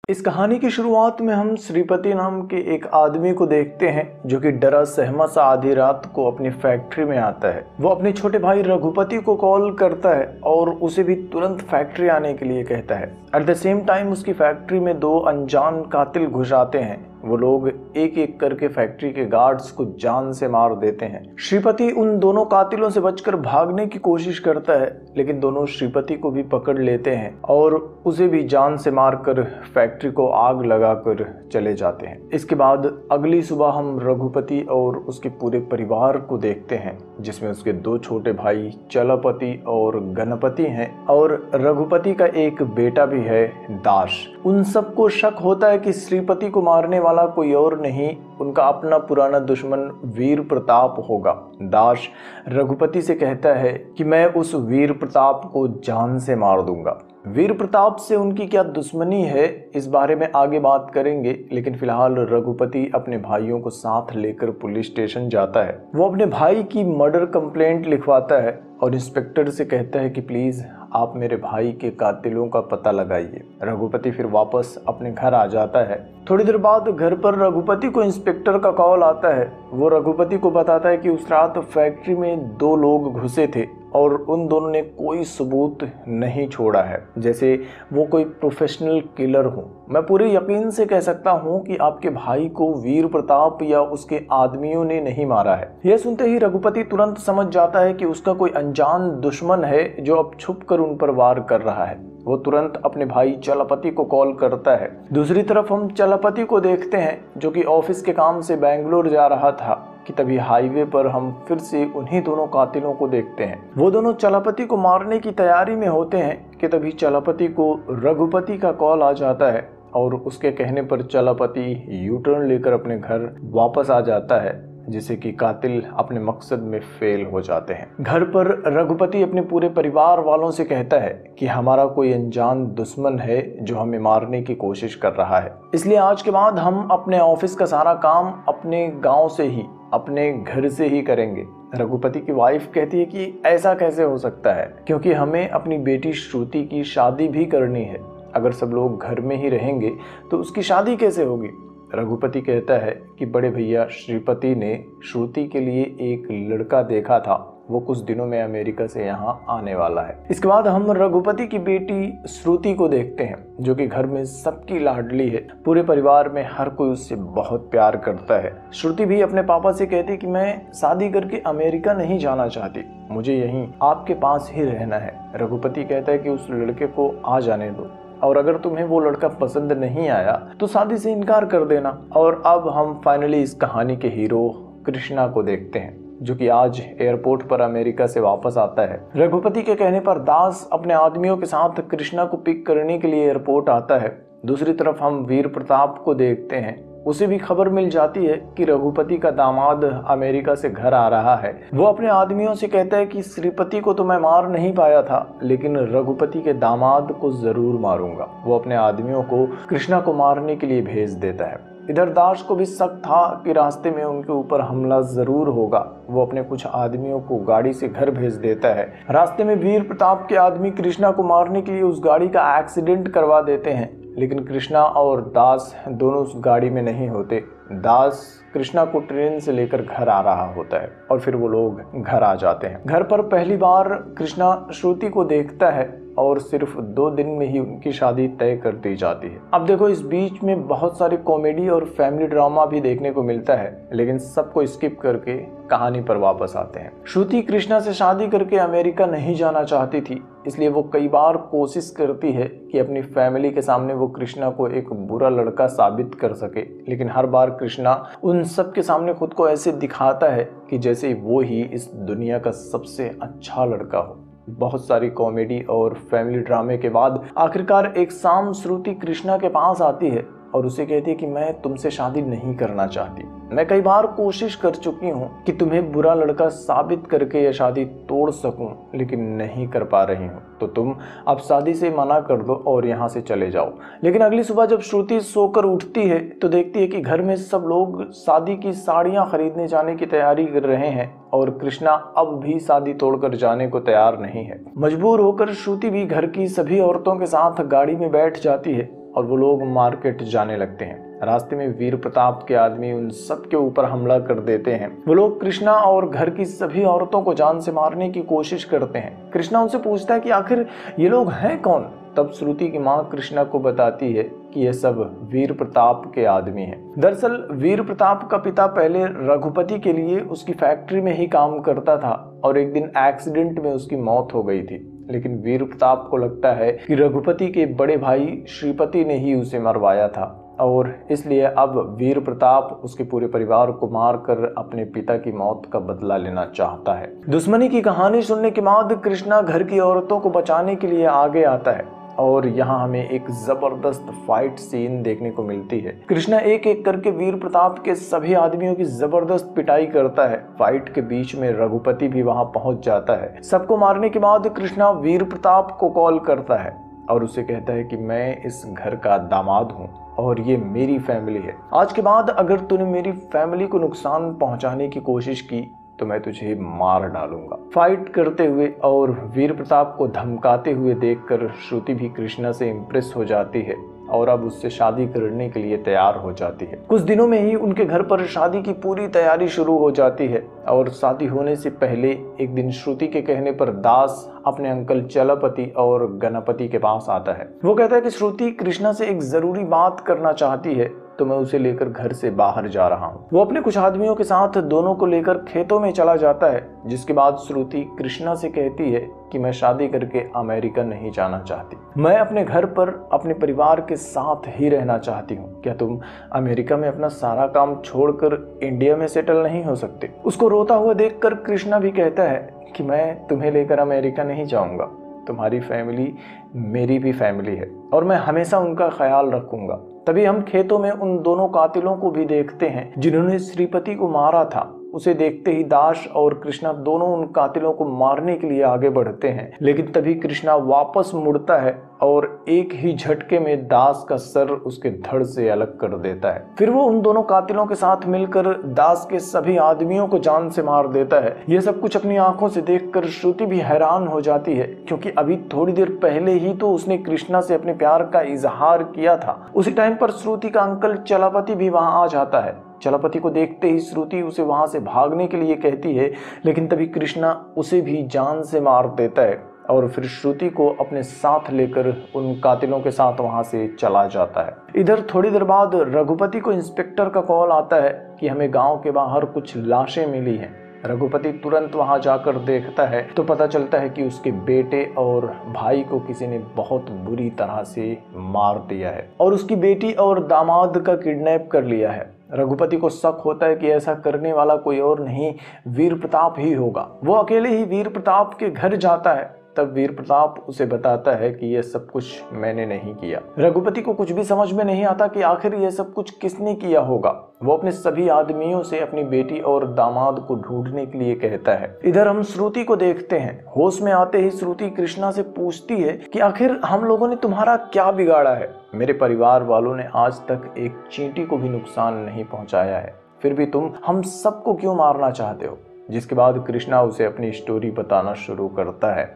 इस कहानी की शुरुआत में हम श्रीपति नाम के एक आदमी को देखते हैं जो कि डरा सहमा सा आधी रात को अपनी फैक्ट्री में आता है। वो अपने छोटे भाई रघुपति को कॉल करता है और उसे भी तुरंत फैक्ट्री आने के लिए कहता है। एट द सेम टाइम उसकी फैक्ट्री में दो अनजान कातिल घुस आते हैं। वो लोग एक एक करके फैक्ट्री के गार्ड्स को जान से मार देते हैं। श्रीपति उन दोनों कातिलों से बचकर भागने की कोशिश करता है, लेकिन दोनों श्रीपति को भी पकड़ लेते हैं और उसे भी जान से मारकर फैक्ट्री को आग लगाकर चले जाते हैं। इसके बाद अगली सुबह हम रघुपति और उसके पूरे परिवार को देखते हैं, जिसमें उसके दो छोटे भाई चलपति और गणपति हैं और रघुपति का एक बेटा भी है, दास। उन सबको शक होता है कि श्रीपति को मारने वाला कोई और नहीं, उनका अपना पुराना दुश्मन वीर प्रताप होगा। दास रघुपति से कहता है कि मैं उस वीर प्रताप को जान से मार दूंगा। वीर प्रताप से उनकी क्या दुश्मनी है, इस बारे में आगे बात करेंगे, लेकिन फिलहाल रघुपति अपने भाइयों को साथ लेकर पुलिस स्टेशन जाता है। वो अपने भाई की मर्डर कंप्लेंट लिखवाता है और इंस्पेक्टर से कहता है कि प्लीज आप मेरे भाई के कातिलों का पता लगाइए। रघुपति फिर वापस अपने घर आ जाता है। थोड़ी देर बाद घर पर रघुपति को इंस्पेक्टर का कॉल आता है। वो रघुपति को बताता है कि उस रात फैक्ट्री में दो लोग घुसे थे और उन दोनों ने कोई सबूत नहीं छोड़ा है, जैसे वो कोई प्रोफेशनल किलर हो। मैं पूरे यकीन से कह सकता हूँ कि आपके भाई को वीर प्रताप या उसके आदमियों ने नहीं मारा है। यह सुनते ही रघुपति तुरंत समझ जाता है कि उसका कोई अनजान दुश्मन है जो अब छुप कर उन पर वार कर रहा है। वो तुरंत अपने भाई चलपति को कॉल करता है। दूसरी तरफ हम चलपति को देखते हैं जो कि ऑफिस के काम से बैंगलोर जा रहा था कि तभी हाईवे पर हम फिर से उन्हीं दोनों कातिलों को देखते हैं। वो दोनों चलपति को मारने की तैयारी में होते हैं कि तभी चलपति को रघुपति का कॉल आ जाता है और उसके कहने पर चलपति यू टर्न लेकर अपने घर वापस आ जाता है, जिससे कि कातिल अपने मकसद में फेल हो जाते हैं। घर पर रघुपति अपने पूरे परिवार वालों से कहता है कि हमारा कोई अनजान दुश्मन है जो हमें मारने की कोशिश कर रहा है, इसलिए आज के बाद हम अपने ऑफिस का सारा काम अपने गांव से ही, अपने घर से ही करेंगे। रघुपति की वाइफ कहती है कि ऐसा कैसे हो सकता है, क्योंकि हमें अपनी बेटी श्रुति की शादी भी करनी है। अगर सब लोग घर में ही रहेंगे तो उसकी शादी कैसे होगी। रघुपति कहता है कि बड़े भैया श्रीपति ने श्रुति के लिए एक लड़का देखा था, वो कुछ दिनों में अमेरिका से यहाँ आने वाला है। इसके बाद हम रघुपति की बेटी श्रुति को देखते हैं जो कि घर में सबकी लाडली है। पूरे परिवार में हर कोई उससे बहुत प्यार करता है। श्रुति भी अपने पापा से कहती कि मैं शादी करके अमेरिका नहीं जाना चाहती, मुझे यहीं आपके पास ही रहना है। रघुपति कहता है कि उस लड़के को आ जाने दो और अगर तुम्हें वो लड़का पसंद नहीं आया तो शादी से इनकार कर देना। और अब हम फाइनली इस कहानी के हीरो कृष्णा को देखते हैं जो कि आज एयरपोर्ट पर अमेरिका से वापस आता है। रघुपति के कहने पर दास अपने आदमियों के साथ कृष्णा को पिक करने के लिए एयरपोर्ट आता है। दूसरी तरफ हम वीर प्रताप को देखते हैं। उसे भी खबर मिल जाती है कि रघुपति का दामाद अमेरिका से घर आ रहा है। वो अपने आदमियों से कहता है कि श्रीपति को तो मैं मार नहीं पाया था, लेकिन रघुपति के दामाद को जरूर मारूंगा। वो अपने आदमियों को कृष्णा को मारने के लिए भेज देता है। इधर दास को भी शक था कि रास्ते में उनके ऊपर हमला जरूर होगा। वो अपने कुछ आदमियों को गाड़ी से घर भेज देता है। रास्ते में वीर प्रताप के आदमी कृष्णा को मारने के लिए उस गाड़ी का एक्सीडेंट करवा देते हैं, लेकिन कृष्णा और दास दोनों उस गाड़ी में नहीं होते। दास कृष्णा को ट्रेन से लेकर घर आ रहा होता है और फिर वो लोग घर आ जाते हैं। घर पर पहली बार कृष्णा श्रुति को देखता है और सिर्फ 2 दिन में ही उनकी शादी तय कर दी जाती है। अब देखो, इस बीच में बहुत सारी कॉमेडी और फैमिली ड्रामा भी देखने को मिलता है, लेकिन सबको स्किप करके कहानी पर वापस आते हैं। श्रुति कृष्णा से शादी करके अमेरिका नहीं जाना चाहती थी, इसलिए वो कई बार कोशिश करती है कि अपनी फैमिली के सामने वो कृष्णा को एक बुरा लड़का साबित कर सके, लेकिन हर बार कृष्णा उन सब के सामने खुद को ऐसे दिखाता है कि जैसे वो ही इस दुनिया का सबसे अच्छा लड़का हो। बहुत सारी कॉमेडी और फैमिली ड्रामे के बाद आखिरकार एक शाम श्रुति कृष्णा के पास आती है और उसे कहती है कि मैं तुमसे शादी नहीं करना चाहती। मैं कई बार कोशिश कर चुकी हूँ कि तुम्हें बुरा लड़का साबित करके यह शादी तोड़ सकूं, लेकिन नहीं कर पा रही हूँ, तो तुम अब शादी से मना कर दो और यहाँ से चले जाओ। लेकिन अगली सुबह जब श्रुति सोकर उठती है तो देखती है कि घर में सब लोग शादी की साड़ियाँ खरीदने जाने की तैयारी कर रहे हैं और कृष्णा अब भी शादी तोड़कर जाने को तैयार नहीं है। मजबूर होकर श्रुति भी घर की सभी औरतों के साथ गाड़ी में बैठ जाती है और वो लोग मार्केट जाने लगते हैं। रास्ते में वीर प्रताप के आदमी उन सब के ऊपर हमला कर देते हैं। वो लोग कृष्णा और घर की सभी औरतों को जान से मारने की कोशिश करते हैं। कृष्णा उनसे पूछता है कि आखिर ये लोग हैं कौन। तब श्रुति की मां कृष्णा को बताती है कि ये सब वीर प्रताप के आदमी हैं। दरअसल वीर प्रताप का पिता पहले रघुपति के लिए उसकी फैक्ट्री में ही काम करता था और एक दिन एक्सीडेंट में उसकी मौत हो गई थी। लेकिन वीर प्रताप को लगता है कि रघुपति के बड़े भाई श्रीपति ने ही उसे मरवाया था और इसलिए अब वीर प्रताप उसके पूरे परिवार को मारकर अपने पिता की मौत का बदला लेना चाहता है। दुश्मनी की कहानी सुनने के बाद कृष्णा घर की औरतों को बचाने के लिए आगे आता है और यहाँ हमें एक जबरदस्त फाइट सीन देखने को मिलती है। कृष्णा एक एक करके वीर प्रताप के सभी आदमियों की जबरदस्त पिटाई करता है। फाइट के बीच में रघुपति भी वहां पहुंच जाता है। सबको मारने के बाद कृष्णा वीर प्रताप को कॉल करता है और उसे कहता है कि मैं इस घर का दामाद हूँ और ये मेरी फैमिली है। आज के बाद अगर तूने मेरी फैमिली को नुकसान पहुंचाने की कोशिश की तो मैं तुझे मार डालूंगा। फाइट करते हुए और वीर प्रताप को धमकाते हुए देखकर श्रुति भी कृष्णा से इम्प्रेस हो जाती है और अब उससे शादी करने के लिए तैयार हो जाती है। कुछ दिनों में ही उनके घर पर शादी की पूरी तैयारी शुरू हो जाती है और शादी होने से पहले एक दिन श्रुति के कहने पर दास अपने अंकल चलपति और गणपति के पास आता है। वो कहता है कि श्रुति कृष्णा से एक जरूरी बात करना चाहती है तो मैं उसे लेकर घर से बाहर जा रहा हूँ। वो अपने कुछ आदमियों के साथ दोनों को लेकर खेतों में चला जाता है, जिसके बाद श्रुति कृष्णा से कहती है कि मैं शादी करके अमेरिका नहीं जाना चाहती, मैं अपने घर पर अपने परिवार के साथ ही रहना चाहती हूँ। क्या तुम अमेरिका में अपना सारा काम छोड़कर इंडिया में सेटल नहीं हो सकते? उसको रोता हुआ देखकर कृष्णा भी कहता है कि मैं तुम्हें लेकर अमेरिका नहीं जाऊंगा, तुम्हारी फैमिली मेरी भी फैमिली है और मैं हमेशा उनका ख्याल रखूंगा। तभी हम खेतों में उन दोनों कातिलों को भी देखते हैं जिन्होंने श्रीपति को मारा था। उसे देखते ही दास और कृष्णा दोनों उन कातिलों को मारने के लिए आगे बढ़ते हैं, लेकिन तभी कृष्णा वापस मुड़ता है और एक ही झटके में दास का सर उसके धड़ से अलग कर देता है। फिर वो उन दोनों कातिलों के साथ मिलकर दास के सभी आदमियों को जान से मार देता है। यह सब कुछ अपनी आंखों से देखकर श्रुति भी हैरान हो जाती है, क्योंकि अभी थोड़ी देर पहले ही तो उसने कृष्णा से अपने प्यार का इजहार किया था। उसी टाइम पर श्रुति का अंकल चलपति भी वहां आ जाता है। चलपति को देखते ही श्रुति उसे वहां से भागने के लिए कहती है, लेकिन तभी कृष्णा उसे भी जान से मार देता है और फिर श्रुति को अपने साथ लेकर उन कातिलों के साथ वहां से चला जाता है। इधर थोड़ी देर बाद रघुपति को इंस्पेक्टर का कॉल आता है कि हमें गांव के बाहर कुछ लाशें मिली हैं। रघुपति तुरंत वहां जाकर देखता है तो पता चलता है कि उसके बेटे और भाई को किसी ने बहुत बुरी तरह से मार दिया है और उसकी बेटी और दामाद का किडनैप कर लिया है। रघुपति को शक होता है कि ऐसा करने वाला कोई और नहीं, वीर प्रताप ही होगा। वो अकेले ही वीर प्रताप के घर जाता है। तब वीर प्रताप उसे बताता है कि यह सब कुछ मैंने नहीं किया। रघुपति को कुछ भी समझ में नहीं आता कि आखिर यह सब कुछ किसने किया होगा। वो अपने सभी आदमियों से अपनी बेटी और दामाद को ढूंढने के लिए कहता है। इधर हम श्रुति को देखते हैं। होश में आते ही श्रुति कृष्णा से पूछती है कि आखिर हम लोगों ने तुम्हारा क्या बिगाड़ा है? मेरे परिवार वालों ने आज तक एक चींटी को भी नुकसान नहीं पहुंचाया है, फिर भी तुम हम सबको क्यों मारना चाहते हो? जिसके बाद कृष्णा उसे अपनी स्टोरी बताना शुरू करता है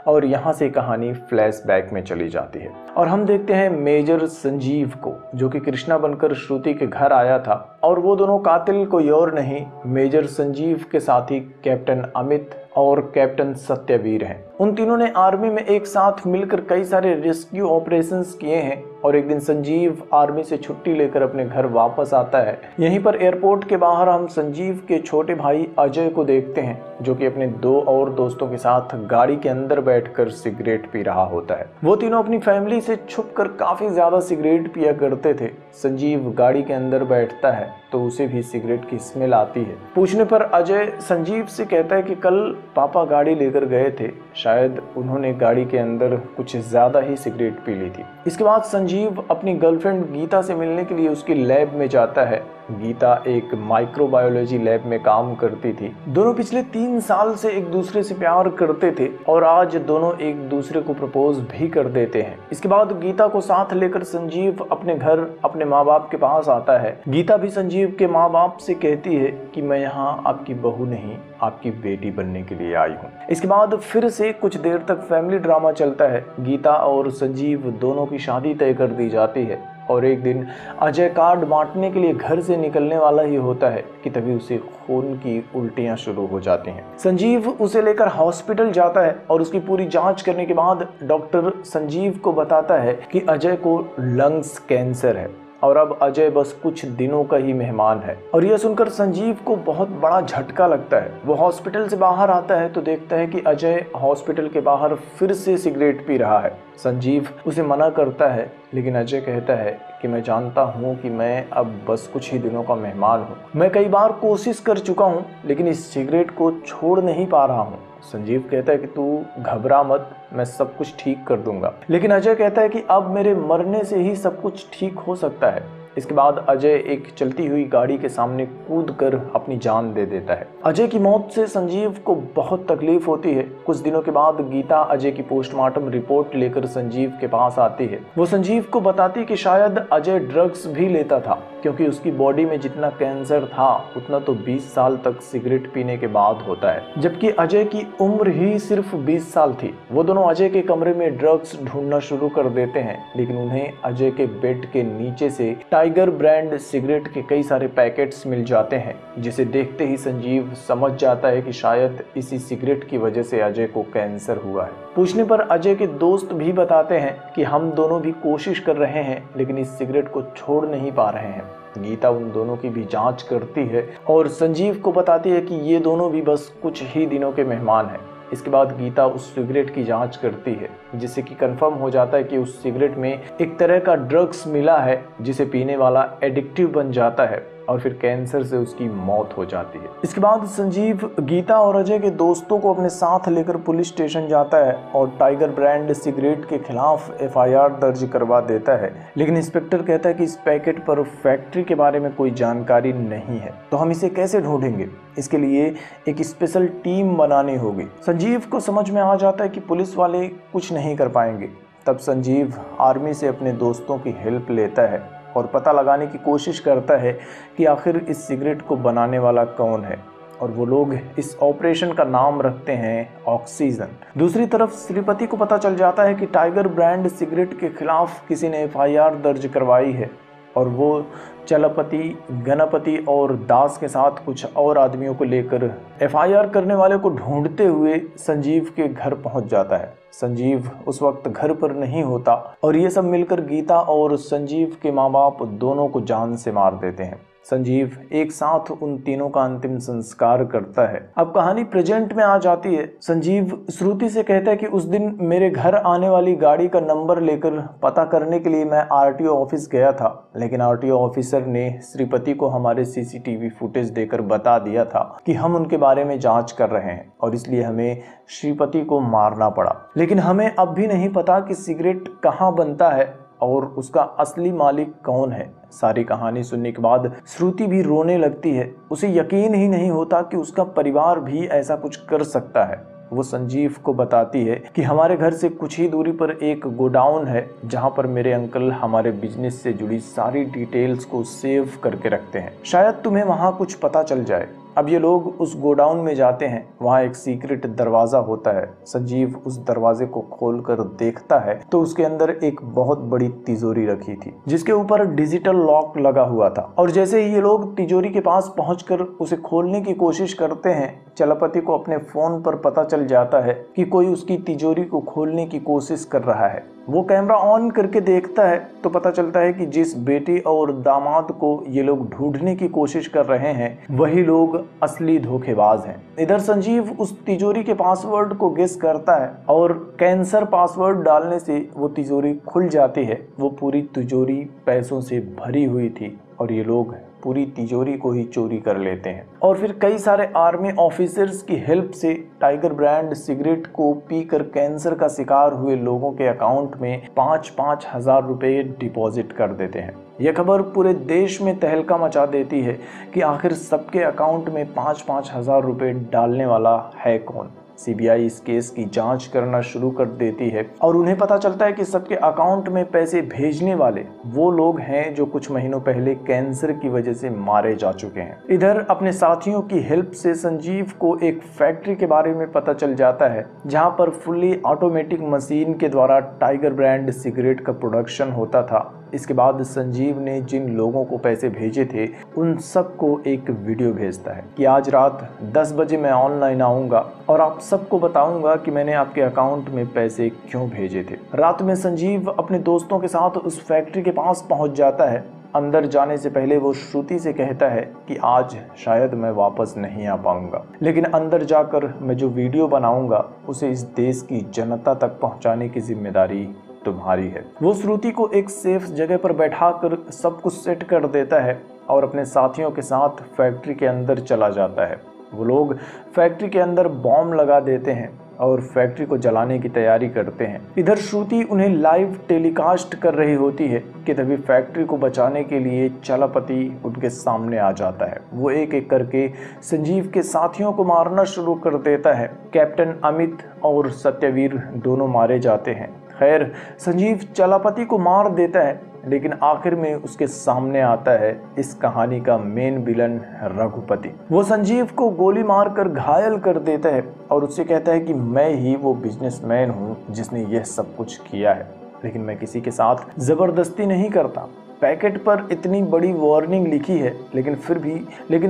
और यहाँ से कहानी फ्लैशबैक में चली जाती है और हम देखते हैं मेजर संजीव को, जो कि कृष्णा बनकर श्रुति के घर आया था और वो दोनों कातिल कोई और नहीं, मेजर संजीव के साथी कैप्टन अमित और कैप्टन सत्यवीर हैं। उन तीनों ने आर्मी में एक साथ मिलकर कई सारे रेस्क्यू ऑपरेशंस किए हैं और एक दिन संजीव आर्मी से छुट्टी लेकर अपने घर वापस आता है। यहीं पर एयरपोर्ट के बाहर हम संजीव के छोटे भाई अजय को देखते हैं, जो कि अपने दो और दोस्तों के साथ गाड़ी के अंदर बैठकर सिगरेट पी रहा होता है। वो तीनों अपनी फैमिली से छुपकर काफी ज्यादा सिगरेट पिया करते थे। संजीव गाड़ी के अंदर बैठता है तो उसे भी सिगरेट की स्मेल आती है। पूछने पर अजय संजीव से कहता है कि कल पापा गाड़ी लेकर गए थे, शायद उन्होंने गाड़ी के अंदर कुछ ज्यादा ही सिगरेट पी ली थी। इसके बाद संजीव अपनी गर्लफ्रेंड गीता से मिलने के लिए उसकी लैब में जाता है। गीता एक माइक्रोबायोलॉजी लैब में काम करती थी। दोनों पिछले 3 साल से एक दूसरे से प्यार करते थे और आज दोनों एक दूसरे को प्रपोज भी कर देते हैं। इसके बाद गीता को साथ लेकर संजीव अपने घर अपने माँ बाप के पास आता है। गीता भी संजीव के माँ बाप से कहती है कि मैं यहाँ आपकी बहू नहीं आपकी बेटी बनने के लिए आई हूँ। इसके बाद फिर से कुछ देर तक फैमिली ड्रामा चलता है। गीता और संजीव दोनों की शादी तय कर दी जाती है और एक दिन अजय कार्ड बांटने के लिए घर से निकलने वाला ही होता है कि तभी उसे खून की उल्टियां शुरू हो जाती हैं। संजीव उसे लेकर हॉस्पिटल जाता है और उसकी पूरी जांच करने के बाद डॉक्टर संजीव को बताता है कि अजय को लंग्स कैंसर है और अब अजय बस कुछ दिनों का ही मेहमान है। और यह सुनकर संजीव को बहुत बड़ा झटका लगता है। वो हॉस्पिटल से बाहर आता है तो देखता है कि अजय हॉस्पिटल के बाहर फिर से सिगरेट पी रहा है। संजीव उसे मना करता है लेकिन अजय कहता है कि मैं जानता हूँ कि मैं अब बस कुछ ही दिनों का मेहमान हूँ। मैं कई बार कोशिश कर चुका हूँ लेकिन इस सिगरेट को छोड़ नहीं पा रहा हूँ। संजीव कहता है कि तू घबरा मत, मैं सब कुछ ठीक कर दूंगा। लेकिन अजय कहता है कि अब मेरे मरने से ही सब कुछ ठीक हो सकता है। इसके बाद अजय एक चलती हुई गाड़ी के सामने कूदकर अपनी जान दे देता है। अजय की मौत से संजीव को बहुत तकलीफ होती है। कुछ दिनों के बाद गीता अजय की पोस्टमार्टम रिपोर्ट लेकर संजीव के पास आती है। वो संजीव को बताती कि शायद अजय ड्रग्स भी लेता था क्योंकि उसकी बॉडी में जितना कैंसर था उतना तो 20 साल तक सिगरेट पीने के बाद होता है, जबकि अजय की उम्र ही सिर्फ 20 साल थी। वो दोनों अजय के कमरे में ड्रग्स ढूंढना शुरू कर देते हैं लेकिन उन्हें अजय के बेड के नीचे से टाइगर ब्रांड सिगरेट के कई सारे पैकेट्स मिल जाते हैं, जिसे देखते ही संजीव समझ जाता है कि शायद इसी सिगरेट की वजह से अजय को कैंसर हुआ है। पूछने पर अजय के दोस्त भी बताते हैं कि हम दोनों भी कोशिश कर रहे हैं लेकिन इस सिगरेट को छोड़ नहीं पा रहे हैं। गीता उन दोनों की भी जांच करती है और संजीव को बताती है कि ये दोनों भी बस कुछ ही दिनों के मेहमान हैं। इसके बाद गीता उस सिगरेट की जांच करती है जिससे कि कंफर्म हो जाता है कि उस सिगरेट में एक तरह का ड्रग्स मिला है जिसे पीने वाला एडिक्टिव बन जाता है और फिर कैंसर से उसकी मौत हो जाती है। इसके बाद संजीव गीता और अजय के दोस्तों को अपने साथ लेकर पुलिस स्टेशन जाता है और टाइगर ब्रांड सिगरेट के खिलाफ FIR दर्ज करवा देता है। लेकिन इंस्पेक्टर कहता है कि इस पैकेट पर फैक्ट्री के बारे में कोई जानकारी नहीं है, तो हम इसे कैसे ढूंढेंगे? इसके लिए एक स्पेशल टीम बनानी होगी। संजीव को समझ में आ जाता है कि पुलिस वाले कुछ नहीं कर पाएंगे। तब संजीव आर्मी से अपने दोस्तों की हेल्प लेता है और पता लगाने की कोशिश करता है कि आखिर इस सिगरेट को बनाने वाला कौन है, और वो लोग इस ऑपरेशन का नाम रखते हैं ऑक्सीजन। दूसरी तरफ श्रीपति को पता चल जाता है कि टाइगर ब्रांड सिगरेट के खिलाफ किसी ने FIR दर्ज करवाई है और वो चलपति, गणपति और दास के साथ कुछ और आदमियों को लेकर FIR करने वाले को ढूंढते हुए संजीव के घर पहुंच जाता है। संजीव उस वक्त घर पर नहीं होता और ये सब मिलकर गीता और संजीव के माँ बाप दोनों को जान से मार देते हैं। संजीव एक साथ उन तीनों का अंतिम संस्कार करता है। अब कहानी प्रेजेंट में आ जाती है। संजीव श्रुति से कहता है कि उस दिन मेरे घर आने वाली गाड़ी का नंबर लेकर पता करने के लिए मैं RTO ऑफिस गया था, लेकिन RTO ऑफिसर ने श्रीपति को हमारे CCTV फुटेज देकर बता दिया था कि हम उनके बारे में जांच कर रहे हैं और इसलिए हमें श्रीपति को मारना पड़ा। लेकिन हमें अब भी नहीं पता कि सिगरेट कहाँ बनता है और उसका असली मालिक कौन है। सारी कहानी सुनने के बाद श्रुति भी रोने लगती है। उसे यकीन ही नहीं होता कि उसका परिवार भी ऐसा कुछ कर सकता है। वो संजीव को बताती है कि हमारे घर से कुछ ही दूरी पर एक गोडाउन है जहां पर मेरे अंकल हमारे बिजनेस से जुड़ी सारी डिटेल्स को सेव करके रखते हैं, शायद तुम्हें वहां कुछ पता चल जाए। अब ये लोग उस गोडाउन में जाते हैं। वहाँ एक सीक्रेट दरवाजा होता है। संजीव उस दरवाजे को खोलकर देखता है तो उसके अंदर एक बहुत बड़ी तिजोरी रखी थी जिसके ऊपर डिजिटल लॉक लगा हुआ था। और जैसे ही ये लोग तिजोरी के पास पहुंचकर उसे खोलने की कोशिश करते हैं, चलपति को अपने फोन पर पता चल जाता है कि कोई उसकी तिजोरी को खोलने की कोशिश कर रहा है। वो कैमरा ऑन करके देखता है तो पता चलता है कि जिस बेटी और दामाद को ये लोग ढूंढने की कोशिश कर रहे हैं वही लोग असली धोखेबाज हैं। इधर संजीव उस तिजोरी के पासवर्ड को गेस करता है और कैंसर पासवर्ड डालने से वो तिजोरी खुल जाती है। वो पूरी तिजोरी पैसों से भरी हुई थी और ये लोग पूरी तिजोरी को ही चोरी कर लेते हैं। और फिर कई सारे आर्मी ऑफिसर्स की हेल्प से टाइगर ब्रांड सिगरेट को पीकर कैंसर का शिकार हुए लोगों के अकाउंट में 5-5 हजार रुपए डिपॉजिट कर देते हैं। यह खबर पूरे देश में तहलका मचा देती है कि आखिर सबके अकाउंट में 5-5 हजार रुपए डालने वाला है कौन। सीबीआई इस केस की जांच करना शुरू कर देती है और उन्हें पता चलता है कि सबके अकाउंट में पैसे भेजने वाले वो लोग हैं जो कुछ महीनों पहले कैंसर की वजह से मारे जा चुके हैं। इधर अपने साथियों की हेल्प से संजीव को एक फैक्ट्री के बारे में पता चल जाता है जहां पर फुल्ली ऑटोमेटिक मशीन के द्वारा टाइगर ब्रांड सिगरेट का प्रोडक्शन होता था। इसके बाद संजीव ने जिन लोगों को पैसे भेजे थे उन सबको एक वीडियो भेजता है कि आज रात 10 बजे मैं ऑनलाइन आऊंगा और आप सबको बताऊंगा कि मैंने आपके अकाउंट में पैसे क्यों भेजे थे। रात में संजीव अपने दोस्तों के साथ उस फैक्ट्री के पास पहुंच जाता है। अंदर जाने से पहले वो श्रुति से कहता है कि आज शायद मैं वापस नहीं आ पाऊंगा, लेकिन अंदर जाकर मैं जो वीडियो बनाऊंगा उसे इस देश की जनता तक पहुंचाने की जिम्मेदारी तुम्हारी है। वो श्रुति को एक सेफ जगह पर बैठाकर सब कुछ सेट कर देता है और अपने साथियों के साथ फैक्ट्री के अंदर चला जाता है। वो लोग फैक्ट्री के अंदर बॉम्ब लगा देते हैं और फैक्ट्री को जलाने की तैयारी करते हैं। इधर श्रुति उन्हें लाइव टेलीकास्ट कर रही होती है कि तभी फैक्ट्री को बचाने के लिए चलापति उनके सामने आ जाता है। वो एक एक करके संजीव के साथियों को मारना शुरू कर देता है। कैप्टन अमित और सत्यवीर दोनों मारे जाते हैं। खैर, संजीव चलापति को मार देता है, लेकिन आखिर में उसके सामने आता है इस कहानी का मेन विलन रघुपति। वो संजीव को गोली मारकर घायल कर देता है और उससे कहता है कि मैं ही वो बिजनेसमैन हूँ जिसने यह सब कुछ किया है, लेकिन मैं किसी के साथ जबरदस्ती नहीं करता। पैकेट पर इतनी बड़ी वार्निंग लिखी है, लेकिन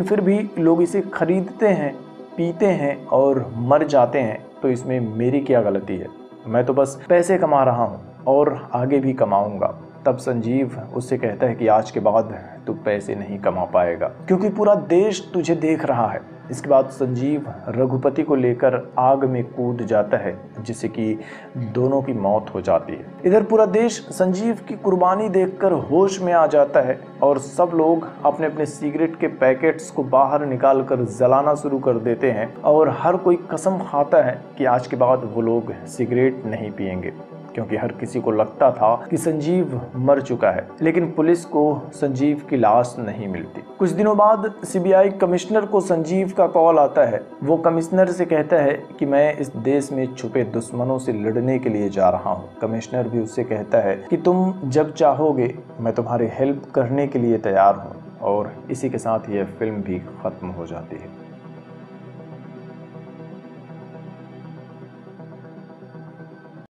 फिर भी लोग इसे खरीदते हैं, पीते हैं और मर जाते हैं, तो इसमें मेरी क्या गलती है? मैं तो बस पैसे कमा रहा हूँ और आगे भी कमाऊंगा। तब संजीव उससे कहता है कि आज के बाद तू पैसे नहीं कमा पाएगा क्योंकि पूरा देश तुझे देख रहा है। इसके बाद संजीव रघुपति को लेकर आग में कूद जाता है, जिससे कि दोनों की मौत हो जाती है। इधर पूरा देश संजीव की कुर्बानी देखकर होश में आ जाता है और सब लोग अपने अपने सिगरेट के पैकेट्स को बाहर निकाल कर जलाना शुरू कर देते हैं और हर कोई कसम खाता है कि आज के बाद वो लोग सिगरेट नहीं पिएंगे, क्योंकि हर किसी को लगता था कि संजीव मर चुका है, लेकिन पुलिस को संजीव की लाश नहीं मिलती। कुछ दिनों बाद सीबीआई कमिश्नर को संजीव का कॉल आता है। वो कमिश्नर से कहता है कि मैं इस देश में छुपे दुश्मनों से लड़ने के लिए जा रहा हूँ। कमिश्नर भी उससे कहता है कि तुम जब चाहोगे मैं तुम्हारी हेल्प करने के लिए तैयार हूँ। और इसी के साथ यह फिल्म भी खत्म हो जाती है।